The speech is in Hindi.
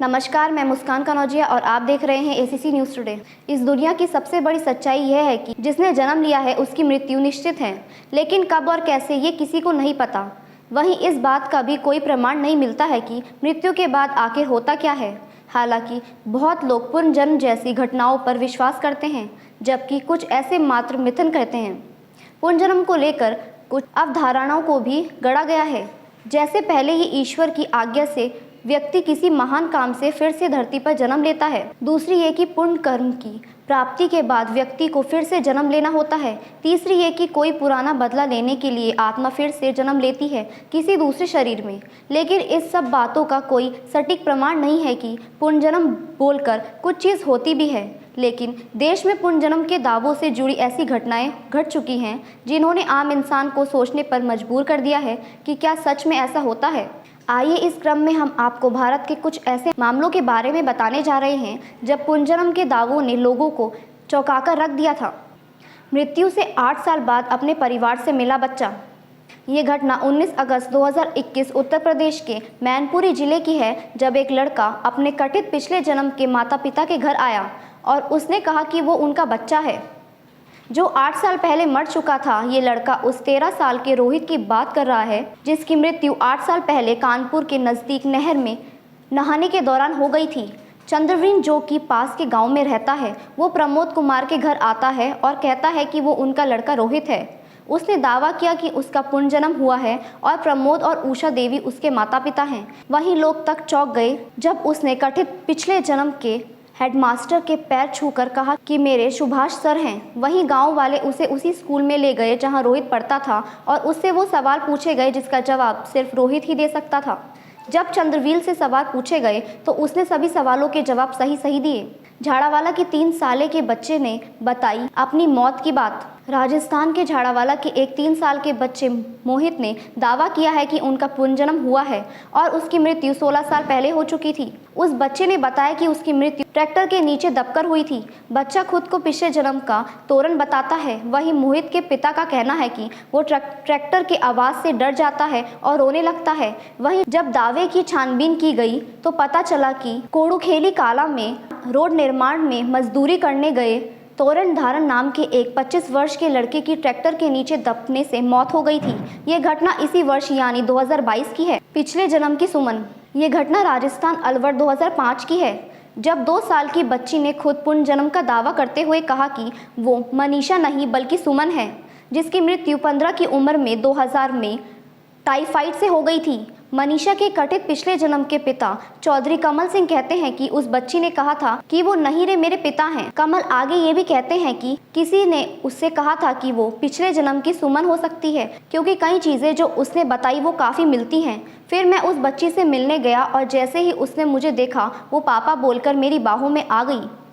नमस्कार, मैं मुस्कान कनौजिया और आप देख रहे हैं एसीसी न्यूज़ टुडे। इस दुनिया की सबसे बड़ी सच्चाई यह है कि जिसने जन्म लिया है उसकी मृत्यु निश्चित है, लेकिन कब और कैसे ये किसी को नहीं पता। वहीं इस बात का भी कोई प्रमाण नहीं मिलता है कि मृत्यु के बाद आखिर होता क्या है। हालांकि बहुत लोग पुनर्जन्म जैसी घटनाओं पर विश्वास करते हैं, जबकि कुछ ऐसे मात्र मिथन कहते हैं। पुनर्जन्म को लेकर कुछ अवधारणाओं को भी गढ़ा गया है, जैसे पहले ही ईश्वर की आज्ञा से व्यक्ति किसी महान काम से फिर से धरती पर जन्म लेता है। दूसरी ये कि पुण्य कर्म की प्राप्ति के बाद व्यक्ति को फिर से जन्म लेना होता है। तीसरी ये कि कोई पुराना बदला लेने के लिए आत्मा फिर से जन्म लेती है किसी दूसरे शरीर में। लेकिन इस सब बातों का कोई सटीक प्रमाण नहीं है कि पुनर्जन्म बोलकर कुछ चीज़ होती भी है। लेकिन देश में पुनर्जन्म के दावों से जुड़ी ऐसी घटनाएं घट चुकी हैं जिन्होंने आम इंसान को सोचने पर मजबूर कर दिया है कि क्या सच में ऐसा होता है। आइए इस क्रम में हम आपको भारत के कुछ ऐसे मामलों के बारे में बताने जा रहे हैं जब पुनर्जन्म के दावों ने लोगों को चौंकाकर रख दिया था। मृत्यु से 8 साल बाद अपने परिवार से मिला बच्चा। ये घटना 19 अगस्त 2021 उत्तर प्रदेश के मैनपुरी जिले की है, जब एक लड़का अपने कथित पिछले जन्म के माता पिता के घर आया और उसने कहा कि वो उनका बच्चा है जो 8 साल पहले मर चुका था। ये लड़का उस 13 साल के रोहित की बात कर रहा है जिसकी मृत्यु 8 साल पहले कानपुर के नज़दीक नहर में नहाने के दौरान हो गई थी। चंद्रवीन, जो कि पास के गांव में रहता है, वो प्रमोद कुमार के घर आता है और कहता है कि वो उनका लड़का रोहित है। उसने दावा किया कि उसका पुनर्जन्म हुआ है और प्रमोद और उषा देवी उसके माता पिता हैं। वहीं लोग तक चौंक गए जब उसने कथित पिछले जन्म के हेडमास्टर के पैर छूकर कहा कि मेरे सुभाष सर हैं। वहीं गांव वाले उसे उसी स्कूल में ले गए जहां रोहित पढ़ता था और उससे वो सवाल पूछे गए जिसका जवाब सिर्फ रोहित ही दे सकता था। जब चंद्रवील से सवाल पूछे गए तो उसने सभी सवालों के जवाब सही दिए। झाड़ावाला के 3 साल के बच्चे ने बताई अपनी मौत की बात। राजस्थान के झाड़ावाला के एक 3 साल के बच्चे मोहित ने दावा किया है कि उनका पुनर्जन्म हुआ है और उसकी मृत्यु 16 साल पहले हो चुकी थी। उस बच्चे ने बताया कि उसकी मृत्यु ट्रैक्टर के नीचे दबकर हुई थी। बच्चा खुद को पिछले जन्म का तोरण बताता है। वहीं मोहित के पिता का कहना है कि वो ट्रैक्टर की आवाज़ से डर जाता है और रोने लगता है। वहीं जब दावे की छानबीन की गई तो पता चला कि कोड़ुखेली काला में रोड निर्माण में मजदूरी करने गए तोरण धारण नाम के एक 25 वर्ष के लड़के की ट्रैक्टर के नीचे दबने से मौत हो गई थी। ये घटना इसी वर्ष यानी 2022 की है। पिछले जन्म की सुमन। ये घटना राजस्थान अलवर 2005 की है, जब 2 साल की बच्ची ने खुद पुनर्जन्म का दावा करते हुए कहा कि वो मनीषा नहीं बल्कि सुमन है, जिसकी मृत्यु 15 की उम्र में 2000 में टाइफाइड से हो गई थी। मनीषा के कथित पिछले जन्म के पिता चौधरी कमल सिंह कहते हैं कि उस बच्ची ने कहा था कि वो नहीं रे मेरे पिता हैं। कमल आगे ये भी कहते हैं कि किसी ने उससे कहा था कि वो पिछले जन्म की सुमन हो सकती है, क्योंकि कई चीज़ें जो उसने बताई वो काफ़ी मिलती हैं। फिर मैं उस बच्ची से मिलने गया और जैसे ही उसने मुझे देखा वो पापा बोलकर मेरी बाहों में आ गई।